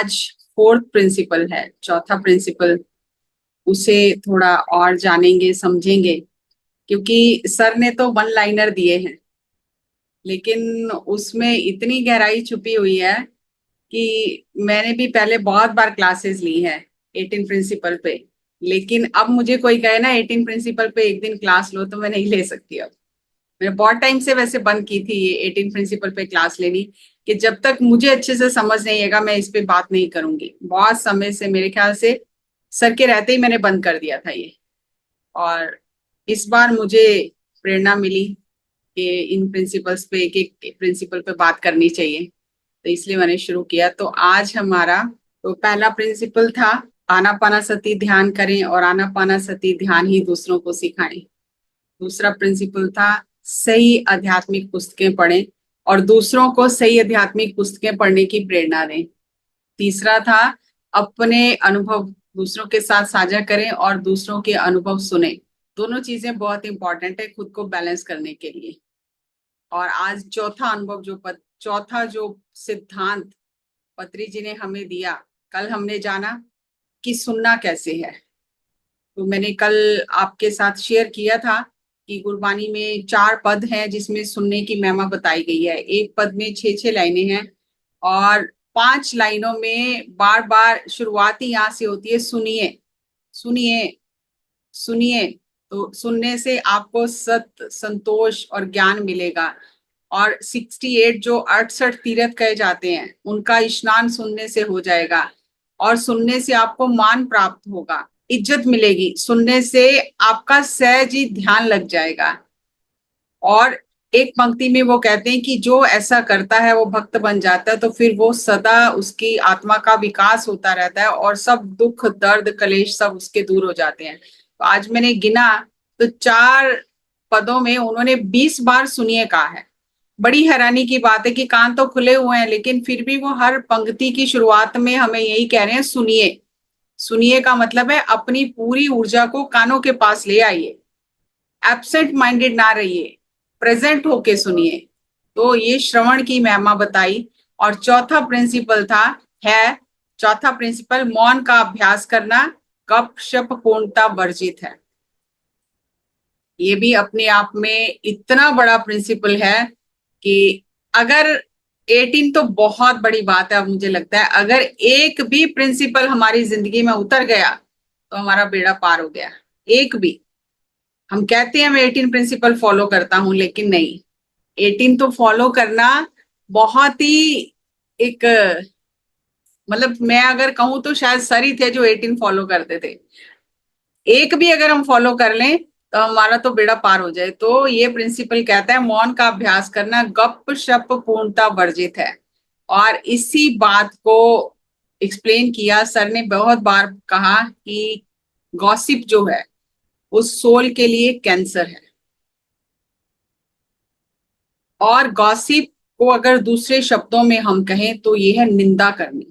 आज fourth principal है, चौथा प्रिंसिपल, उसे थोड़ा और जानेंगे समझेंगे। क्योंकि सर ने तो वन लाइनर दिए हैं, लेकिन उसमें इतनी गहराई छुपी हुई है कि मैंने भी पहले बहुत बार क्लासेस ली है 18 प्रिंसिपल पे। लेकिन अब मुझे कोई कहे ना 18 प्रिंसिपल पे एक दिन क्लास लो, तो मैं नहीं ले सकती अब। मैंने बहुत टाइम से वैसे बंद की थी ये 18 प्रिंसिपल पे क्लास लेनी, कि जब तक मुझे अच्छे से समझ नहीं आएगा मैं इस पे बात नहीं करूंगी। बहुत समय से, मेरे ख्याल से सर के रहते ही मैंने बंद कर दिया था ये। और इस बार मुझे प्रेरणा मिली कि इन प्रिंसिपल्स पे, एक एक प्रिंसिपल पे बात करनी चाहिए, तो इसलिए मैंने शुरू किया। तो आज हमारा तो पहला प्रिंसिपल था आनापानासती ध्यान करें और आनापानासती ध्यान ही दूसरों को सिखाएं। दूसरा प्रिंसिपल था सही आध्यात्मिक पुस्तकें पढ़ें और दूसरों को सही आध्यात्मिक पुस्तकें पढ़ने की प्रेरणा दें। तीसरा था अपने अनुभव दूसरों के साथ साझा करें और दूसरों के अनुभव सुने। दोनों चीजें बहुत इंपॉर्टेंट है खुद को बैलेंस करने के लिए। और आज चौथा अनुभव चौथा जो सिद्धांत पत्री जी ने हमें दिया, कल हमने जाना कि सुनना कैसे है। तो मैंने कल आपके साथ शेयर किया था कि गुरबानी में 4 पद हैं जिसमें सुनने की महिमा बताई गई है। एक पद में 6 लाइनें हैं और 5 लाइनों में बार बार शुरुआत ही यहाँ से होती है, सुनिए सुनिए सुनिए। तो सुनने से आपको सत्य, संतोष और ज्ञान मिलेगा। और 68 जो 68 तीर्थ कहे जाते हैं उनका स्नान सुनने से हो जाएगा। और सुनने से आपको मान प्राप्त होगा, इज्जत मिलेगी। सुनने से आपका सहज ही ध्यान लग जाएगा। और एक पंक्ति में वो कहते हैं कि जो ऐसा करता है वो भक्त बन जाता है, तो फिर वो सदा उसकी आत्मा का विकास होता रहता है और सब दुख दर्द कलेश सब उसके दूर हो जाते हैं। तो आज मैंने गिना तो 4 पदों में उन्होंने 20 बार सुनिए कहा है। बड़ी हैरानी की बात है कि कान तो खुले हुए हैं, लेकिन फिर भी वो हर पंक्ति की शुरुआत में हमें यही कह रहे हैं, सुनिए। सुनिए का मतलब है अपनी पूरी ऊर्जा को कानों के पास ले आइए, एब्सेंट माइंडेड ना रहिए, प्रेजेंट होके सुनिए। तो ये श्रवण की महिमा बताई। और चौथा प्रिंसिपल चौथा प्रिंसिपल मौन का अभ्यास करना, गप शप पूर्णता वर्जित है। ये भी अपने आप में इतना बड़ा प्रिंसिपल है कि अगर 18 तो बहुत बड़ी बात है। अब मुझे लगता है अगर एक भी प्रिंसिपल हमारी जिंदगी में उतर गया तो हमारा बेड़ा पार हो गया। एक भी, हम कहते हैं मैं 18 प्रिंसिपल फॉलो करता हूं, लेकिन नहीं, 18 तो फॉलो करना बहुत ही एक, मतलब मैं अगर कहूं तो शायद सर ही थे जो 18 फॉलो करते थे। एक भी अगर हम फॉलो कर लें तो हमारा तो बेड़ा पार हो जाए। तो ये प्रिंसिपल कहता है मौन का अभ्यास करना, गप शप पूर्णता वर्जित है। और इसी बात को एक्सप्लेन किया सर ने, बहुत बार कहा कि गॉसिप जो है उस सोल के लिए कैंसर है। और गॉसिप को अगर दूसरे शब्दों में हम कहें तो ये है निंदा करनी,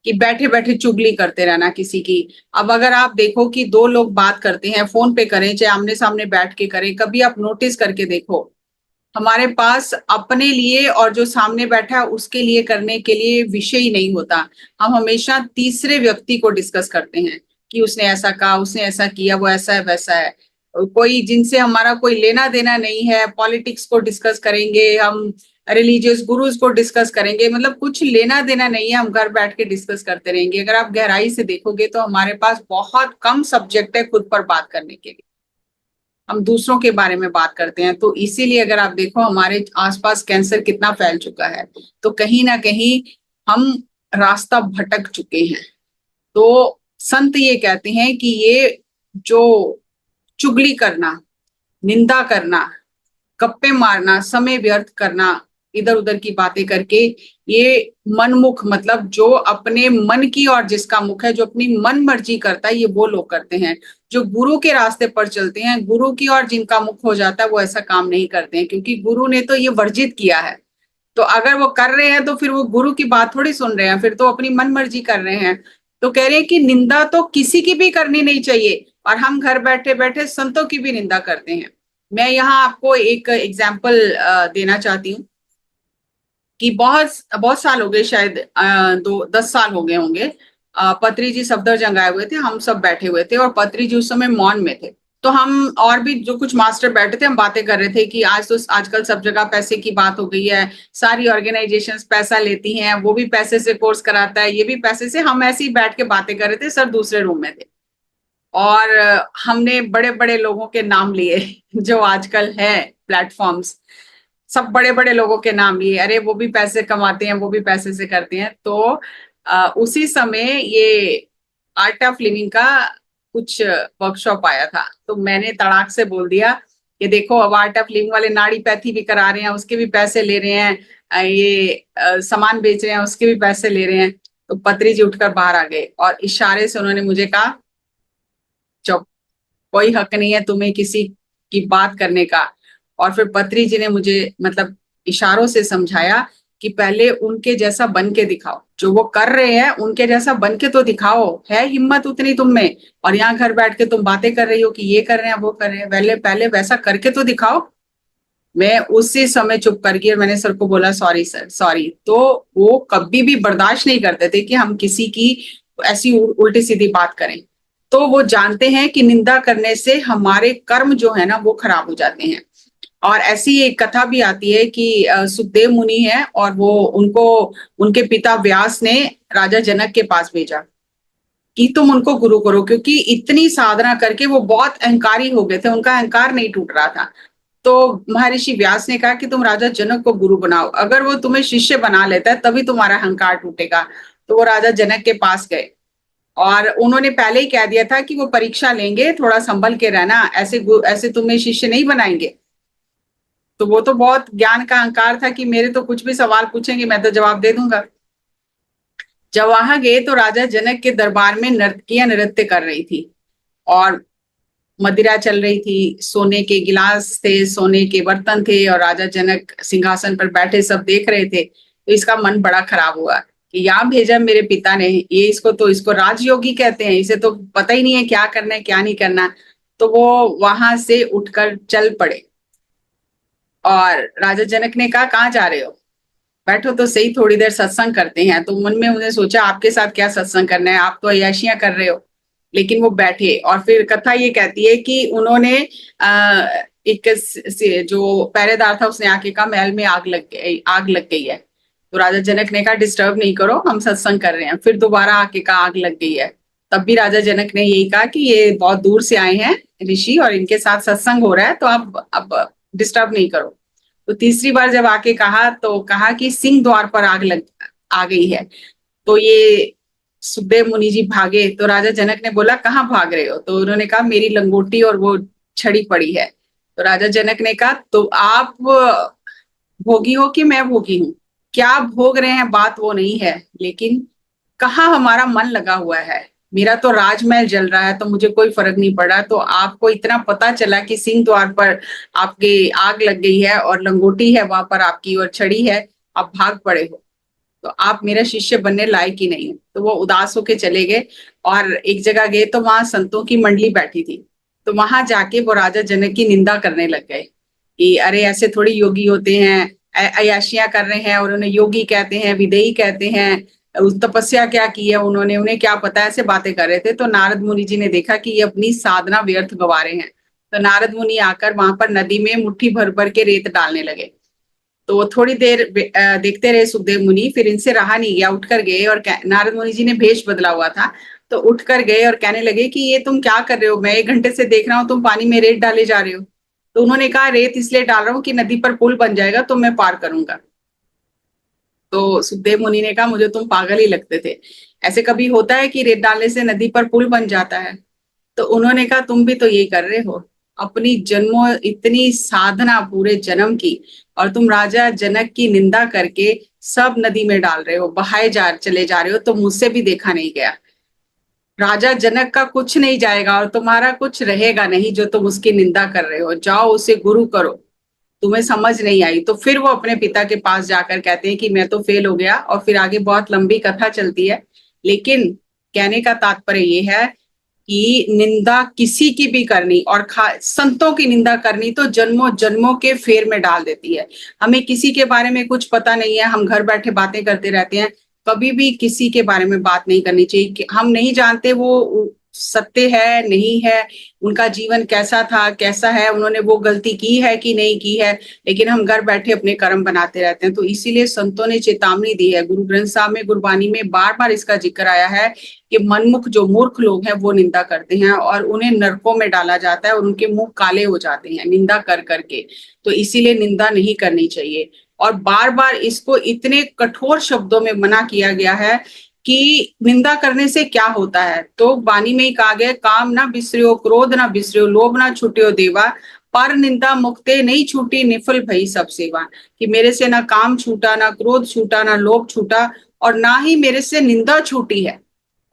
कि बैठे बैठे चुगली करते रहना किसी की। अब अगर आप देखो कि 2 लोग बात करते हैं, फोन पे करें चाहे आमने सामने बैठ के करें, कभी आप नोटिस करके देखो हमारे पास अपने लिए और जो सामने बैठा है उसके लिए करने के लिए विषय ही नहीं होता। हम हमेशा तीसरे व्यक्ति को डिस्कस करते हैं कि उसने ऐसा कहा, उसने ऐसा किया, वो ऐसा है वैसा है। कोई जिनसे हमारा कोई लेना देना नहीं है, पॉलिटिक्स को डिस्कस करेंगे हम, रिलीजियस गुरुज को डिस्कस करेंगे, मतलब कुछ लेना देना नहीं है, हम घर बैठ के डिस्कस करते रहेंगे। अगर आप गहराई से देखोगे तो हमारे पास बहुत कम सब्जेक्ट है खुद पर बात करने के लिए, हम दूसरों के बारे में बात करते हैं। तो इसीलिए अगर आप देखो हमारे आसपास कैंसर कितना फैल चुका है, तो कहीं ना कहीं हम रास्ता भटक चुके हैं। तो संत ये कहते हैं कि ये जो चुगली करना, निंदा करना, गप्पे मारना, समय व्यर्थ करना, इधर उधर की बातें करके, ये मनमुख, मतलब जो अपने मन की और जिसका मुख है, जो अपनी मन मर्जी करता है, ये वो लोग करते हैं। जो गुरु के रास्ते पर चलते हैं, गुरु की और जिनका मुख हो जाता है, वो ऐसा काम नहीं करते हैं, क्योंकि गुरु ने तो ये वर्जित किया है। तो अगर वो कर रहे हैं तो फिर वो गुरु की बात थोड़ी सुन रहे हैं, फिर तो अपनी मन मर्जी कर रहे हैं। तो कह रहे हैं कि निंदा तो किसी की भी करनी नहीं चाहिए, और हम घर बैठे बैठे संतों की भी निंदा करते हैं। मैं यहाँ आपको एक एग्जाम्पल देना चाहती हूँ कि बहुत बहुत साल हो गए, शायद 10 साल हो गए होंगे। पत्री जी सफदरजंग आए हुए थे, हम सब बैठे हुए थे और पत्री जी उस समय मौन में थे। तो हम और भी जो कुछ मास्टर बैठे थे, हम बातें कर रहे थे कि आज तो आजकल सब जगह पैसे की बात हो गई है, सारी ऑर्गेनाइजेशंस पैसा लेती हैं, वो भी पैसे से कोर्स कराता है, ये भी पैसे से। हम ऐसे ही बैठ के बातें कर रहे थे, सर दूसरे रूम में थे। और हमने बड़े बड़े लोगों के नाम लिए जो आजकल है प्लेटफॉर्म्स, सब बड़े बड़े लोगों के नाम लिए, अरे वो भी पैसे कमाते हैं, वो भी पैसे से करते हैं। तो उसी समय ये आर्ट ऑफ लिविंग का कुछ वर्कशॉप आया था, तो मैंने तड़ाक से बोल दिया कि देखो अब आर्ट ऑफ लिविंग वाले नाड़ी पैथी भी करा रहे हैं, उसके भी पैसे ले रहे हैं, ये सामान बेच रहे हैं, उसके भी पैसे ले रहे हैं। तो पत्री जी उठकर बाहर आ गए और इशारे से उन्होंने मुझे कहा, चुप, कोई हक नहीं है तुम्हें किसी की बात करने का। और फिर पत्री जी ने मुझे मतलब इशारों से समझाया कि पहले उनके जैसा बन के दिखाओ, जो वो कर रहे हैं उनके जैसा बन के तो दिखाओ, है हिम्मत उतनी तुम में, और यहाँ घर बैठ के तुम बातें कर रही हो कि ये कर रहे हैं वो कर रहे हैं, पहले पहले वैसा करके तो दिखाओ। मैं उसी समय चुप कर गई और मैंने सर को बोला सॉरी सर सॉरी। तो वो कभी भी बर्दाश्त नहीं करते थे कि हम किसी की ऐसी उल्टी सीधी बात करें। तो वो जानते हैं कि निंदा करने से हमारे कर्म जो है ना वो खराब हो जाते हैं। और ऐसी एक कथा भी आती है कि सुखदेव मुनि है और वो उनको उनके पिता व्यास ने राजा जनक के पास भेजा कि तुम उनको गुरु करो, क्योंकि इतनी साधना करके वो बहुत अहंकारी हो गए थे, उनका अहंकार नहीं टूट रहा था। तो महर्षि व्यास ने कहा कि तुम राजा जनक को गुरु बनाओ, अगर वो तुम्हें शिष्य बना लेता है तभी तुम्हारा अहंकार टूटेगा। तो वो राजा जनक के पास गए और उन्होंने पहले ही कह दिया था कि वो परीक्षा लेंगे, थोड़ा संभल के रहना, ऐसे ऐसे तुम्हें शिष्य नहीं बनाएंगे। तो वो तो बहुत ज्ञान का अहंकार था कि मेरे तो कुछ भी सवाल पूछेंगे मैं तो जवाब दे दूंगा। जब वहां गए तो राजा जनक के दरबार में नर्तकियां नृत्य कर रही थी और मदिरा चल रही थी, सोने के गिलास थे, सोने के बर्तन थे और राजा जनक सिंहासन पर बैठे सब देख रहे थे। तो इसका मन बड़ा खराब हुआ कि यहाँ भेजा मेरे पिता ने, ये इसको राजयोगी कहते हैं, इसे तो पता ही नहीं है क्या करना है क्या नहीं करना। तो वो वहां से उठकर चल पड़े और राजा जनक ने कहा कहाँ जा रहे हो, बैठो तो सही थोड़ी देर सत्संग करते हैं। तो मन में उन्हें सोचा आपके साथ क्या सत्संग करना है, आप तो अय्याशियां कर रहे हो। लेकिन वो बैठे और फिर कथा ये कहती है कि उन्होंने एक जो पहरेदार था उसने आके कहा महल में आग लग गई है। तो राजा जनक ने कहा डिस्टर्ब नहीं करो, हम सत्संग कर रहे हैं। फिर दोबारा आके कहा आग लग गई है। तब भी राजा जनक ने यही कहा कि ये बहुत दूर से आए हैं ऋषि और इनके साथ सत्संग हो रहा है, तो अब डिस्टर्ब नहीं करो। तो तीसरी बार जब आके कहा तो कहा कि सिंह द्वार पर आग लग आ गई है। तो ये सुखदेव मुनि जी भागे। तो राजा जनक ने बोला कहाँ भाग रहे हो, तो उन्होंने कहा मेरी लंगोटी और वो छड़ी पड़ी है। तो राजा जनक ने कहा तो आप भोगी हो कि मैं भोगी हूँ, क्या भोग रहे हैं बात वो नहीं है, लेकिन कहाँ हमारा मन लगा हुआ है। मेरा तो राजमहल जल रहा है तो मुझे कोई फर्क नहीं पड़ा, तो आपको इतना पता चला कि सिंह द्वार पर आपके आग लग गई है और लंगोटी है वहां पर आपकी और छड़ी है, आप भाग पड़े हो, तो आप मेरा शिष्य बनने लायक ही नहीं हो। तो वो उदास होके चले गए और एक जगह गए तो वहां संतों की मंडली बैठी थी। तो वहां जाके वो राजा जनक की निंदा करने लग गए कि अरे ऐसे थोड़ी योगी होते हैं, अयाशियां कर रहे हैं और उन्हें योगी कहते हैं, विदेही कहते हैं, उस तपस्या क्या की है उन्होंने, उन्हें क्या पता, ऐसे बातें कर रहे थे। तो नारद मुनि जी ने देखा कि ये अपनी साधना व्यर्थ गवा रहे हैं। तो नारद मुनि आकर वहां पर नदी में मुट्ठी भर भर के रेत डालने लगे। तो वो थोड़ी देर देखते रहे सुखदेव मुनि, फिर इनसे रहा नहीं गया, उठकर गए और नारद मुनि जी ने भेष बदला हुआ था, तो उठकर गए और कहने लगे कि ये तुम क्या कर रहे हो, मैं 1 घंटे से देख रहा हूँ तुम पानी में रेत डाले जा रहे हो। तो उन्होंने कहा रेत इसलिए डाल रहा हूँ कि नदी पर पुल बन जाएगा तो मैं पार करूंगा। तो सुखदेव मुनि ने कहा मुझे तुम पागल ही लगते थे, ऐसे कभी होता है कि रेत डालने से नदी पर पुल बन जाता है। तो उन्होंने कहा तुम भी तो यही कर रहे हो, अपनी जन्मों इतनी साधना पूरे जन्म की और तुम राजा जनक की निंदा करके सब नदी में डाल रहे हो, बहाए चले जा रहे हो, तो मुझसे भी देखा नहीं गया। राजा जनक का कुछ नहीं जाएगा और तुम्हारा कुछ रहेगा नहीं जो तुम उसकी निंदा कर रहे हो, जाओ उसे गुरु करो। तुम्हें समझ नहीं आई। तो फिर वो अपने पिता के पास जाकर कहते हैं कि मैं तो फेल हो गया, और फिर आगे बहुत लंबी कथा चलती है। लेकिन कहने का तात्पर्य ये है कि निंदा किसी की भी करनी और संतों की निंदा करनी तो जन्मों जन्मों के फेर में डाल देती है। हमें किसी के बारे में कुछ पता नहीं है, हम घर बैठे बातें करते रहते हैं। कभी भी किसी के बारे में बात नहीं करनी चाहिए कि हम नहीं जानते वो सत्य है नहीं है, उनका जीवन कैसा था कैसा है, उन्होंने वो गलती की है कि नहीं की है, लेकिन हम घर बैठे अपने कर्म बनाते रहते हैं। तो इसीलिए संतों ने चेतावनी दी है, गुरु ग्रंथ साहब में गुरबानी में बार बार इसका जिक्र आया है कि मनमुख जो मूर्ख लोग हैं वो निंदा करते हैं और उन्हें नरकों में डाला जाता है और उनके मुंह काले हो जाते हैं निंदा कर करके। तो इसीलिए निंदा नहीं करनी चाहिए और बार बार इसको इतने कठोर शब्दों में मना किया गया है कि निंदा करने से क्या होता है। तो वाणी में ही कहा गया, काम ना बिसरियो क्रोध ना बिसरियो लोभ ना छुटियो देवा, पर निंदा मुक्ते नहीं छूटी निफल भई सब सेवा। कि मेरे से ना काम छूटा ना क्रोध छूटा ना लोभ छूटा और ना ही मेरे से निंदा छूटी है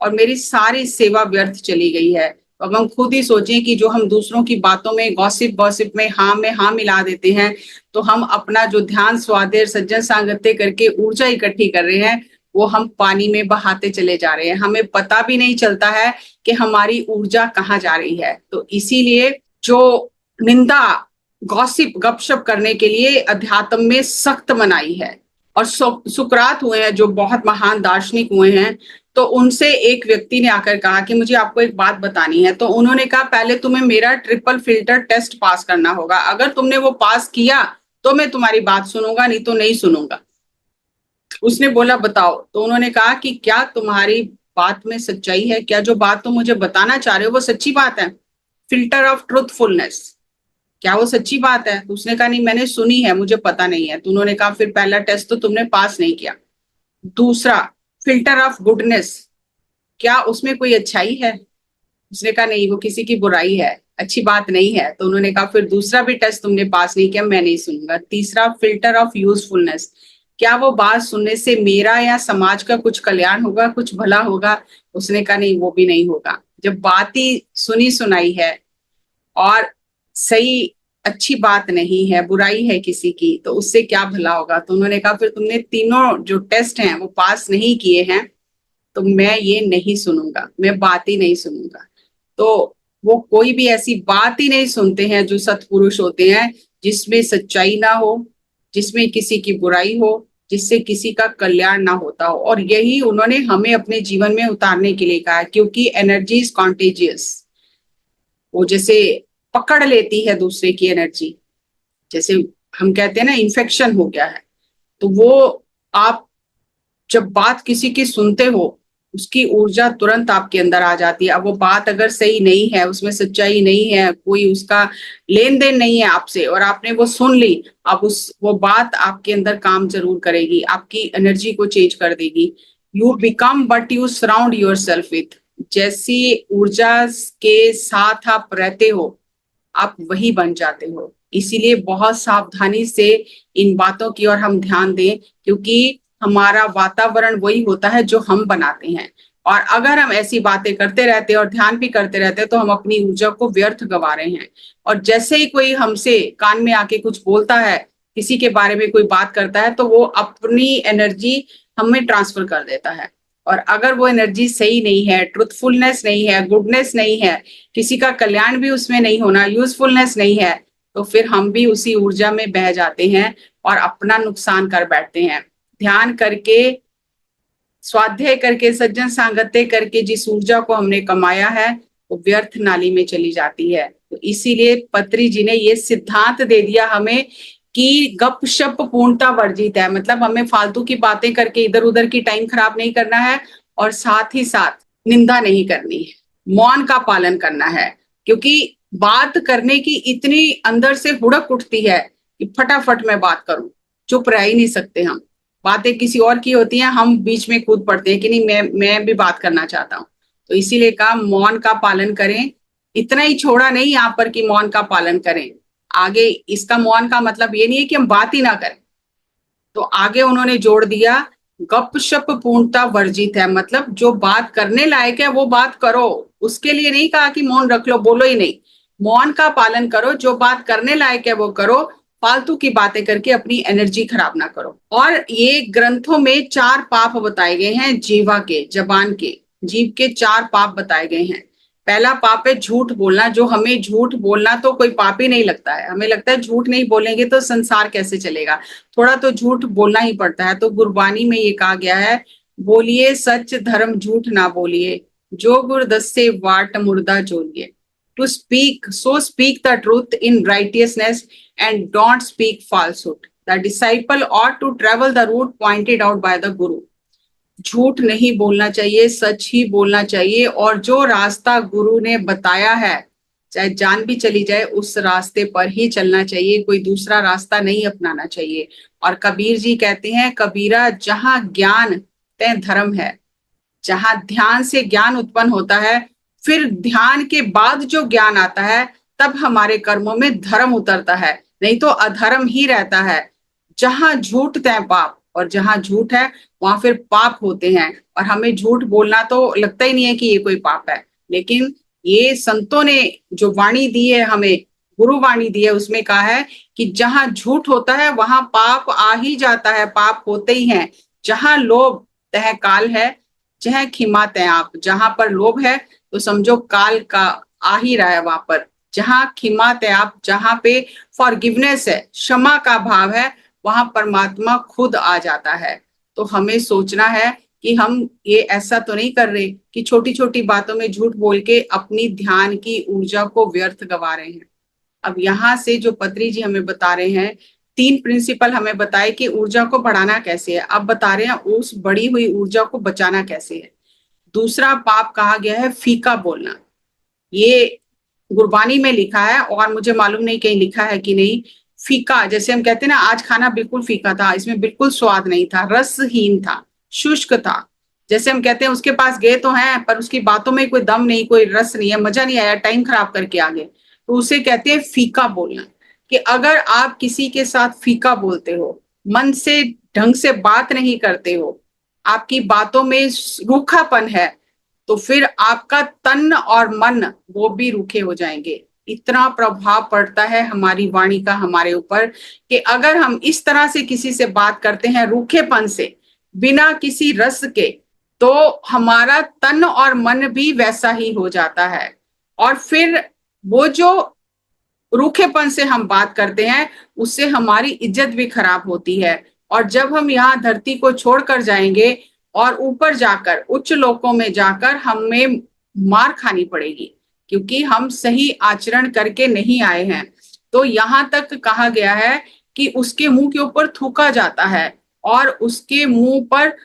और मेरी सारी सेवा व्यर्थ चली गई है। अब हम खुद ही सोचें कि जो हम दूसरों की बातों में गॉसिप में हाँ मिला देते हैं, तो हम अपना जो ध्यान स्वाध्याय सज्जन सांगत्य करके ऊर्जा इकट्ठी कर रहे हैं वो हम पानी में बहाते चले जा रहे हैं, हमें पता भी नहीं चलता है कि हमारी ऊर्जा कहाँ जा रही है। तो इसीलिए जो निंदा गॉसिप गपशप करने के लिए अध्यात्म में सख्त मनाही है। और सुकरात हुए हैं जो बहुत महान दार्शनिक हुए हैं, तो उनसे एक व्यक्ति ने आकर कहा कि मुझे आपको एक बात बतानी है। तो उन्होंने कहा पहले तुम्हें मेरा ट्रिपल फिल्टर टेस्ट पास करना होगा, अगर तुमने वो पास किया तो मैं तुम्हारी बात सुनूंगा, नहीं तो नहीं सुनूंगा। उसने बोला बताओ। तो उन्होंने कहा कि क्या तुम्हारी बात में सच्चाई है, क्या जो बात तुम मुझे बताना चाह रहे हो वो सच्ची बात है, फिल्टर ऑफ ट्रूथफुलनेस, क्या वो सच्ची बात है। तो उसने कहा नहीं मैंने सुनी है मुझे पता नहीं है। तो उन्होंने कहा फिर पहला टेस्ट तो तुमने पास नहीं किया। दूसरा फिल्टर ऑफ गुडनेस, क्या उसमें कोई अच्छाई है। उसने कहा नहीं वो किसी की बुराई है, अच्छी बात नहीं है। तो उन्होंने कहा फिर दूसरा भी टेस्ट तुमने पास नहीं किया, मैं नहीं सुनूंगा। तीसरा फिल्टर ऑफ यूजफुलनेस, क्या वो बात सुनने से मेरा या समाज का कुछ कल्याण होगा, कुछ भला होगा। उसने कहा नहीं वो भी नहीं होगा। जब बात ही सुनी सुनाई है और सही अच्छी बात नहीं है, बुराई है किसी की, तो उससे क्या भला होगा। तो उन्होंने कहा फिर तुमने तीनों जो टेस्ट हैं वो पास नहीं किए हैं, तो मैं ये नहीं सुनूंगा, मैं बात ही नहीं सुनूंगा। तो वो कोई भी ऐसी बात ही नहीं सुनते हैं जो सत्पुरुष होते हैं जिसमें सच्चाई ना हो, जिसमें किसी की बुराई हो, जिससे किसी का कल्याण ना होता हो। और यही उन्होंने हमें अपने जीवन में उतारने के लिए कहा है, क्योंकि एनर्जी इज कॉन्टेजियस। वो जैसे पकड़ लेती है दूसरे की एनर्जी, जैसे हम कहते हैं ना इन्फेक्शन हो गया है। तो वो आप जब बात किसी की सुनते हो उसकी ऊर्जा तुरंत आपके अंदर आ जाती है। अब वो बात अगर सही नहीं है, उसमें सच्चाई नहीं है, कोई उसका लेन देन नहीं है आपसे और आपने वो सुन ली, अब वो बात आपके अंदर काम जरूर करेगी, आपकी एनर्जी को चेंज कर देगी। You become but you surround your self with, जैसी ऊर्जा के साथ आप रहते हो आप वही बन जाते हो। इसीलिए बहुत सावधानी से इन बातों की ओर हम ध्यान दें, क्योंकि हमारा वातावरण वही होता है जो हम बनाते हैं। और अगर हम ऐसी बातें करते रहते हैं और ध्यान भी करते रहते हैं तो हम अपनी ऊर्जा को व्यर्थ गवा रहे हैं। और जैसे ही कोई हमसे कान में आके कुछ बोलता है, किसी के बारे में कोई बात करता है, तो वो अपनी एनर्जी हमें ट्रांसफर कर देता है। और अगर वो एनर्जी सही नहीं है, ट्रुथफुलनेस नहीं है, गुडनेस नहीं है, किसी का कल्याण भी उसमें नहीं होना, यूजफुलनेस नहीं है, तो फिर हम भी उसी ऊर्जा में बह जाते हैं और अपना नुकसान कर बैठते हैं। ध्यान करके, स्वाध्याय करके, सज्जन सांगत्य करके जिस ऊर्जा को हमने कमाया है वो व्यर्थ नाली में चली जाती है। तो इसीलिए पत्री जी ने ये सिद्धांत दे दिया हमें कि गपशप पूर्णता वर्जित है, मतलब हमें फालतू की बातें करके इधर उधर की टाइम खराब नहीं करना है और साथ ही साथ निंदा नहीं करनी है, मौन का पालन करना है। क्योंकि बात करने की इतनी अंदर से हुड़क उठती है कि फटाफट मैं बात करूं, चुप रह ही नहीं सकते हम। बातें किसी और की होती हैं, हम बीच में कूद पड़ते हैं कि नहीं मैं भी बात करना चाहता हूँ। तो इसीलिए कहा मौन का पालन करें। इतना ही छोड़ा नहीं यहाँ पर कि मौन का पालन करें, आगे इसका मौन का मतलब ये नहीं है कि हम बात ही ना करें। तो आगे उन्होंने जोड़ दिया गपशप पूर्णता वर्जित है, मतलब जो बात करने लायक है वो बात करो, उसके लिए नहीं कहा कि मौन रख लो, बोलो ही नहीं। मौन का पालन करो, जो बात करने लायक है वो करो, फालतू की बातें करके अपनी एनर्जी खराब ना करो। और ये ग्रंथों में 4 पाप बताए गए हैं जीवा के, जबान के, जीव के 4 पाप बताए गए हैं। पहला पाप है झूठ बोलना, जो हमें झूठ बोलना तो कोई पाप ही नहीं लगता है, हमें लगता है झूठ नहीं बोलेंगे तो संसार कैसे चलेगा, थोड़ा तो झूठ बोलना ही पड़ता है। तो गुरबानी में ये कहा गया है, बोलिए सच धर्म झूठ ना बोलिए, जो गुरदस्ते वाट मुर्दा जोलिए। To speak so speak the truth in righteousness and don't speak falsehood. The disciple ought to travel the route pointed out by the guru. झूठ नहीं बोलना चाहिए, सच ही बोलना चाहिए, और जो रास्ता गुरु ने बताया है चाहे जान भी चली जाए उस रास्ते पर ही चलना चाहिए, कोई दूसरा रास्ता नहीं अपनाना चाहिए। और कबीर जी कहते हैं, कबीरा जहां ज्ञान तय धर्म है, जहां ध्यान से ज्ञान उत्पन्न होता है, फिर ध्यान के बाद जो ज्ञान आता है तब हमारे कर्मों में धर्म उतरता है, नहीं तो अधर्म ही रहता है। जहां झूठ तय पाप, और जहां झूठ है वहां फिर पाप होते हैं। और हमें झूठ बोलना तो लगता ही नहीं है कि ये कोई पाप है, लेकिन ये संतों ने जो वाणी दी है हमें, गुरु वाणी दी है, उसमें कहा है कि जहां झूठ होता है वहां पाप आ ही जाता है, पाप होते ही हैं। जहां लोभ तह काल है, जह खिमा तय आप, जहां पर लोभ है तो समझो काल का आ ही रहा है वहां पर। जहां खिमा तय आप, जहां पे फॉरगिवनेस है, क्षमा का भाव है, वहां परमात्मा खुद आ जाता है। तो हमें सोचना है कि हम ये ऐसा तो नहीं कर रहे कि छोटी छोटी बातों में झूठ बोल के अपनी ध्यान की ऊर्जा को व्यर्थ गवा रहे हैं। अब यहाँ से जो पत्री जी हमें बता रहे हैं, 3 प्रिंसिपल हमें बताए कि ऊर्जा को बढ़ाना कैसे है, अब बता रहे हैं उस बढ़ी हुई ऊर्जा को बचाना कैसे है। दूसरा पाप कहा गया है फीका बोलना, ये गुरबानी में लिखा है और मुझे मालूम नहीं कहीं लिखा है कि नहीं। फीका, जैसे हम कहते हैं ना, आज खाना बिल्कुल फीका था, इसमें बिल्कुल स्वाद नहीं था, रसहीन था, शुष्क था। जैसे हम कहते हैं उसके पास गए तो हैं पर उसकी बातों में कोई दम नहीं, कोई रस नहीं है, मजा नहीं आया, टाइम खराब करके आ गए, तो उसे कहते हैं फीका बोलना। कि अगर आप किसी के साथ फीका बोलते हो, मन से ढंग से बात नहीं करते हो, आपकी बातों में रूखापन है, तो फिर आपका तन और मन वो भी रूखे हो जाएंगे। इतना प्रभाव पड़ता है हमारी वाणी का हमारे ऊपर कि अगर हम इस तरह से किसी से बात करते हैं रूखेपन से, बिना किसी रस के, तो हमारा तन और मन भी वैसा ही हो जाता है। और फिर वो जो रूखेपन से हम बात करते हैं उससे हमारी इज्जत भी खराब होती है। और जब हम यहाँ धरती को छोड़कर जाएंगे और ऊपर जाकर उच्च लोकों में जाकर हमें मार खानी पड़ेगी, क्योंकि हम सही आचरण करके नहीं आए हैं। तो यहाँ तक कहा गया है कि उसके मुंह के ऊपर थूका जाता है और उसके मुंह पर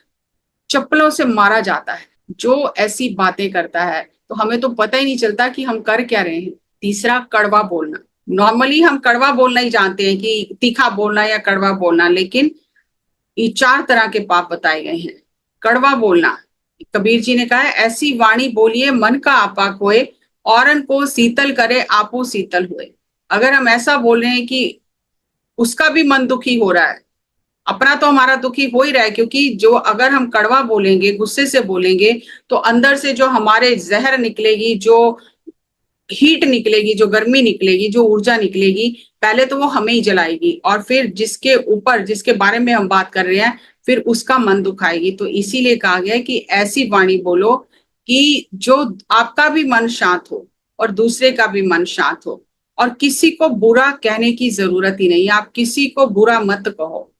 चप्पलों से मारा जाता है जो ऐसी बातें करता है। तो हमें तो पता ही नहीं चलता कि हम कर क्या रहे हैं। तीसरा, कड़वा बोलना। नॉर्मली हम कड़वा बोलना ही जानते हैं कि तीखा बोलना या कड़वा बोलना, लेकिन ये 4 तरह के पाप बताए गए हैं। कड़वा बोलना, कबीर जी ने कहा है, ऐसी वाणी बोलिए मन का आपा खोए, औरन को शीतल करे आपो शीतल हुए। अगर हम ऐसा बोल रहे हैं कि उसका भी मन दुखी हो रहा है, अपना तो हमारा दुखी हो ही रहा है, क्योंकि जो अगर हम कड़वा बोलेंगे, गुस्से से बोलेंगे, तो अंदर से जो हमारे जहर निकलेगी, जो हीट निकलेगी, जो गर्मी निकलेगी, जो ऊर्जा निकलेगी, पहले तो वो हमें ही जलाएगी और फिर जिसके ऊपर, जिसके बारे में हम बात कर रहे हैं, फिर उसका मन दुखाएगी। तो इसीलिए कहा गया है कि ऐसी वाणी बोलो कि जो आपका भी मन शांत हो और दूसरे का भी मन शांत हो। और किसी को बुरा कहने की जरूरत ही नहीं, आप किसी को बुरा मत कहो।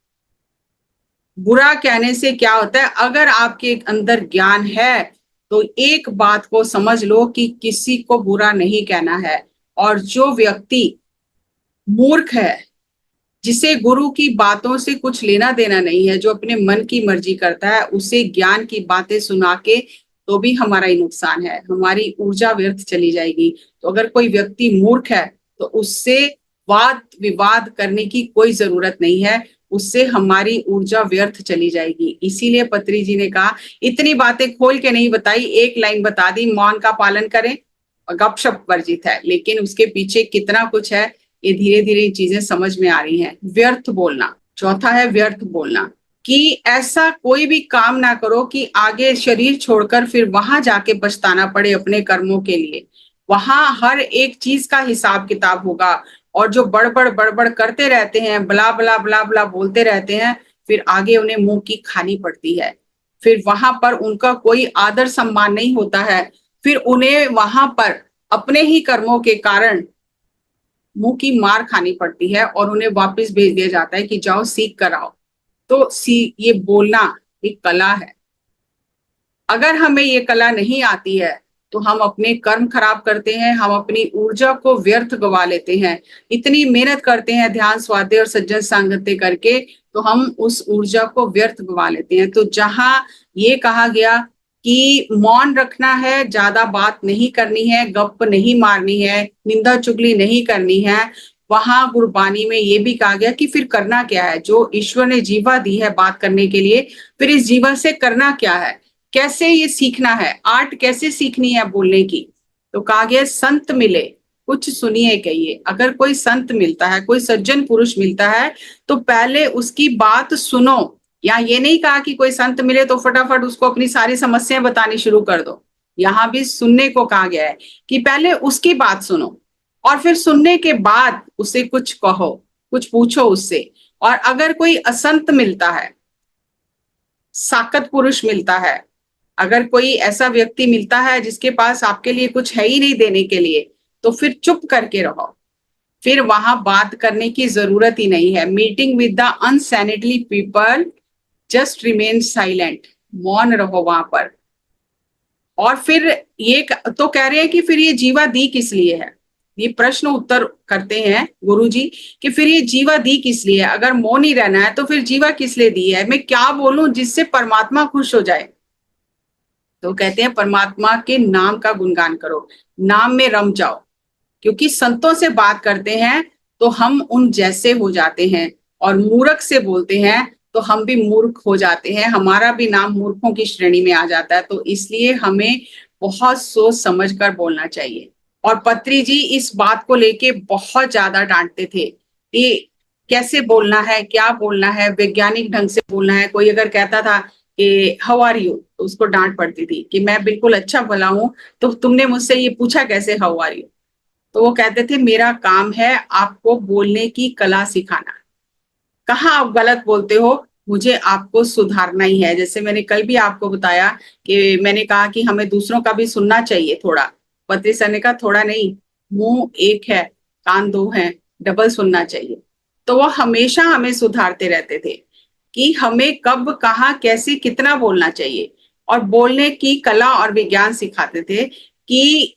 बुरा कहने से क्या होता है, अगर आपके अंदर ज्ञान है तो एक बात को समझ लो कि किसी को बुरा नहीं कहना है। और जो व्यक्ति मूर्ख है, जिसे गुरु की बातों से कुछ लेना देना नहीं है, जो अपने मन की मर्जी करता है, उसे ज्ञान की बातें सुना के तो भी हमारा ही नुकसान है, हमारी ऊर्जा व्यर्थ चली जाएगी। तो अगर कोई व्यक्ति मूर्ख है तो उससे वाद विवाद करने की कोई जरूरत नहीं है, उससे हमारी ऊर्जा व्यर्थ चली जाएगी। इसीलिए पत्री जी ने कहा, इतनी बातें खोल के नहीं बताई, एक लाइन बता दी, मौन का पालन करें, गपशप वर्जित है, लेकिन उसके पीछे कितना कुछ है ये धीरे धीरे चीजें समझ में आ रही हैं। व्यर्थ बोलना, चौथा है व्यर्थ बोलना, कि ऐसा कोई भी काम ना करो कि आगे शरीर छोड़कर फिर वहां जाके पछताना पड़े अपने कर्मों के लिए। वहां हर एक चीज का हिसाब किताब होगा, और जो बड़बड़ करते रहते हैं, बला बला बला बला बोलते रहते हैं, फिर आगे उन्हें मुंह की खानी पड़ती है, फिर वहां पर उनका कोई आदर सम्मान नहीं होता है, फिर उन्हें वहां पर अपने ही कर्मों के कारण मुंह की मार खानी पड़ती है और उन्हें वापस भेज दिया जाता है कि जाओ सीख कर आओ। तो ये बोलना एक कला है। अगर हमें ये कला नहीं आती है तो हम अपने कर्म खराब करते हैं, हम अपनी ऊर्जा को व्यर्थ गवा लेते हैं। इतनी मेहनत करते हैं ध्यान स्वाध्याय और सज्जन सांगत्य करके, तो हम उस ऊर्जा को व्यर्थ गवा लेते हैं। तो जहां ये कहा गया कि मौन रखना है, ज्यादा बात नहीं करनी है, गप नहीं मारनी है, निंदा चुगली नहीं करनी है, वहां गुरबानी में ये भी कहा गया कि फिर करना क्या है। जो ईश्वर ने जीवा दी है बात करने के लिए, फिर इस जीवन से करना क्या है, कैसे ये सीखना है, आर्ट कैसे सीखनी है बोलने की। तो कहा गया संत मिले कुछ सुनिए कहिए। अगर कोई संत मिलता है, कोई सज्जन पुरुष मिलता है, तो पहले उसकी बात सुनो। या ये नहीं कहा कि कोई संत मिले तो फटाफट उसको अपनी सारी समस्याएं बतानी शुरू कर दो। यहाँ भी सुनने को कहा गया है कि पहले उसकी बात सुनो और फिर सुनने के बाद उसे कुछ कहो, कुछ पूछो उससे। और अगर कोई असंत मिलता है, साकत पुरुष मिलता है, अगर कोई ऐसा व्यक्ति मिलता है जिसके पास आपके लिए कुछ है ही नहीं देने के लिए, तो फिर चुप करके रहो। फिर वहां बात करने की जरूरत ही नहीं है। Meeting with the unsanitary people, just remain silent, मौन रहो वहां पर। और फिर ये तो कह रहे हैं कि फिर ये जीवा दी किस लिए है। ये प्रश्न उत्तर करते हैं गुरु जी कि फिर ये जीवा दी किस लिए है। अगर मौन ही रहना है तो फिर जीवा किस लिए दी है, मैं क्या बोलूं जिससे परमात्मा खुश हो जाए। तो कहते हैं परमात्मा के नाम का गुणगान करो, नाम में रम जाओ। क्योंकि संतों से बात करते हैं तो हम उन जैसे हो जाते हैं, और मूर्ख से बोलते हैं तो हम भी मूर्ख हो जाते हैं, हमारा भी नाम मूर्खों की श्रेणी में आ जाता है। तो इसलिए हमें बहुत सोच समझ कर बोलना चाहिए। और पत्री जी इस बात को लेके बहुत ज्यादा डांटते थे कि कैसे बोलना है, क्या बोलना है, वैज्ञानिक ढंग से बोलना है। कोई अगर कहता था कि हाउ आर यू, तो उसको डांट पड़ती थी कि मैं बिल्कुल अच्छा भला हूं, तो तुमने मुझसे ये पूछा कैसे हाउ आर यू। तो वो कहते थे मेरा काम है आपको बोलने की कला सिखाना, कहाँ आप गलत बोलते हो मुझे आपको सुधारना ही है। जैसे मैंने कल भी आपको बताया कि मैंने कहा कि हमें दूसरों का भी सुनना चाहिए थोड़ा। पत्री सर ने कहा थोड़ा नहीं, मुंह एक है कान दो हैं, डबल सुनना चाहिए। तो वो हमेशा हमें सुधारते रहते थे कि हमें कब कहाँ कैसे कितना बोलना चाहिए, और बोलने की कला और विज्ञान सिखाते थे कि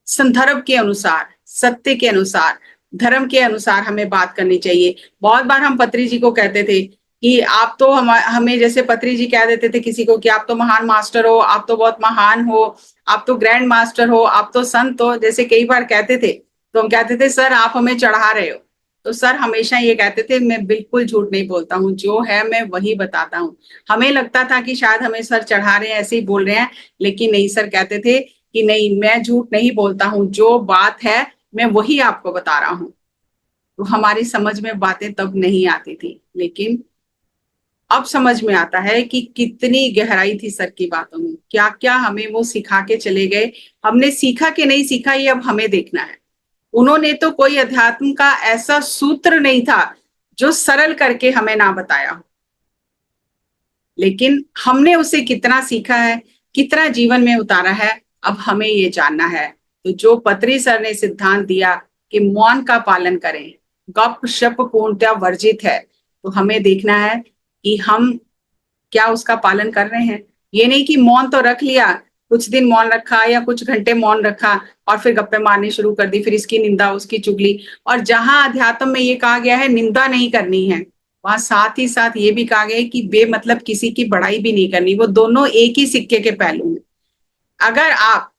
संदर्भ के अनुसार, सत्य के अनुसार, धर्म के अनुसार हमें बात करनी चाहिए। बहुत बार हम पत्री जी को कहते थे कि आप तो हमें जैसे पत्री जी कह देते थे किसी को कि आप तो महान मास्टर हो, आप तो बहुत महान हो, आप तो ग्रैंड मास्टर हो, आप तो संत हो, जैसे कई बार कहते थे। तो हम कहते थे सर आप हमें चढ़ा रहे हो। तो सर हमेशा ये कहते थे मैं बिल्कुल झूठ नहीं बोलता हूँ, जो है मैं वही बताता हूँ। हमें लगता था कि शायद हमें सर चढ़ा रहे हैं, ऐसे ही बोल रहे हैं, लेकिन नहीं, सर कहते थे कि नहीं मैं झूठ नहीं बोलता हूं, जो बात है मैं वही आपको बता रहा हूं। तो हमारी समझ में बातें तब नहीं आती थी, लेकिन अब समझ में आता है कि कितनी गहराई थी सर की बातों में, क्या क्या हमें वो सिखा के चले गए। हमने सीखा कि नहीं सीखा ये अब हमें देखना है। उन्होंने तो कोई अध्यात्म का ऐसा सूत्र नहीं था जो सरल करके हमें ना बताया हो, लेकिन हमने उसे कितना सीखा है, कितना जीवन में उतारा है, अब हमें ये जानना है। तो जो पत्री सर ने सिद्धांत दिया कि मौन का पालन करें, गप शप पूर्णतः वर्जित है, तो हमें देखना है कि हम क्या उसका पालन कर रहे हैं। ये नहीं कि मौन तो रख लिया, कुछ दिन मौन रखा या कुछ घंटे मौन रखा और फिर गप्पे मारनी शुरू कर दी, फिर इसकी निंदा उसकी चुगली। और जहां अध्यात्म में ये कहा गया है निंदा नहीं करनी है, वहां साथ ही साथ ये भी कहा गया है कि बेमतलब किसी की बड़ाई भी नहीं करनी। वो दोनों एक ही सिक्के के पहलू हैं। अगर आप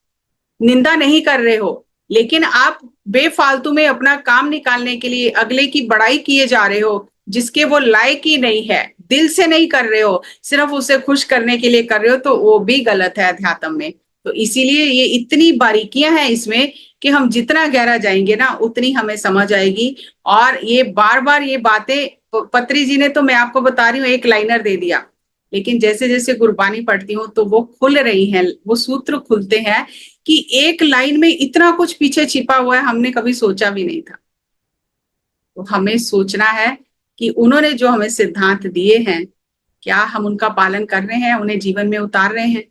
निंदा नहीं कर रहे हो लेकिन आप बेफालतू में अपना काम निकालने के लिए अगले की बड़ाई किए जा रहे हो, जिसके वो लायक ही नहीं है, दिल से नहीं कर रहे हो, सिर्फ उसे खुश करने के लिए कर रहे हो, तो वो भी गलत है अध्यात्म में। तो इसीलिए ये इतनी बारीकियां हैं इसमें कि हम जितना गहरा जाएंगे ना उतनी हमें समझ आएगी। और ये बार बार ये बातें पत्री जी ने, तो मैं आपको बता रही हूँ एक लाइनर दे दिया, लेकिन जैसे जैसे गुरबानी पढ़ती हूँ तो वो खुल रही है, वो सूत्र खुलते हैं कि एक लाइन में इतना कुछ पीछे छिपा हुआ है, हमने कभी सोचा भी नहीं था। तो हमें सोचना है कि उन्होंने जो हमें सिद्धांत दिए हैं, क्या हम उनका पालन कर रहे हैं, उन्हें जीवन में उतार रहे हैं।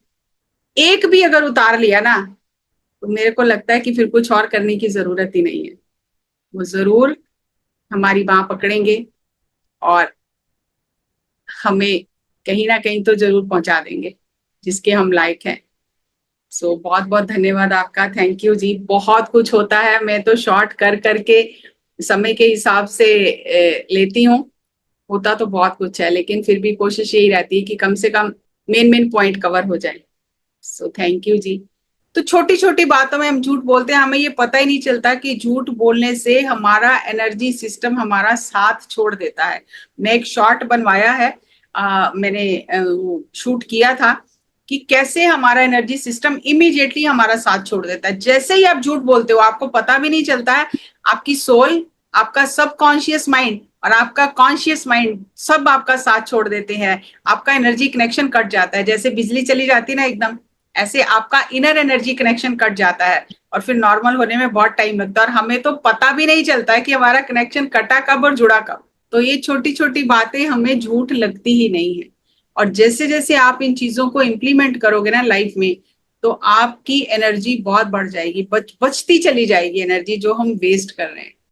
एक भी अगर उतार लिया ना, तो मेरे को लगता है कि फिर कुछ और करने की जरूरत ही नहीं है। वो जरूर हमारी बाह पकड़ेंगे और हमें कहीं ना कहीं तो जरूर पहुंचा देंगे जिसके हम लायक हैं। सो बहुत बहुत धन्यवाद आपका, थैंक यू जी। बहुत कुछ होता है, मैं तो शॉर्ट कर करके समय के हिसाब से लेती हूँ। होता तो बहुत कुछ है, लेकिन फिर भी कोशिश यही रहती है कि कम से कम मेन मेन पॉइंट कवर हो जाए। सो थैंक यू जी। तो छोटी छोटी बातों में हम झूठ बोलते हैं, हमें ये पता ही नहीं चलता कि झूठ बोलने से हमारा एनर्जी सिस्टम हमारा साथ छोड़ देता है। मैं एक शॉर्ट बनवाया है, मैंने शूट किया था कि कैसे हमारा एनर्जी सिस्टम इमीडिएटली हमारा साथ छोड़ देता है। जैसे ही आप झूठ बोलते हो आपको पता भी नहीं चलता है, आपकी सोल, आपका सबकॉन्शियस माइंड और आपका कॉन्शियस माइंड सब आपका साथ छोड़ देते हैं। आपका एनर्जी कनेक्शन कट जाता है, जैसे बिजली चली जाती है ना एकदम, ऐसे आपका इनर एनर्जी कनेक्शन कट जाता है और फिर नॉर्मल होने में बहुत टाइम लगता है और हमें तो पता भी नहीं चलता है कि हमारा कनेक्शन कटा कब और जुड़ा कब। तो ये छोटी छोटी बातें हमें झूठ लगती ही नहीं है। और जैसे जैसे आप इन चीजों को इम्प्लीमेंट करोगे ना लाइफ में, तो आपकी एनर्जी बहुत बढ़ जाएगी, बचती चली जाएगी एनर्जी जो हम वेस्ट कर रहे हैं।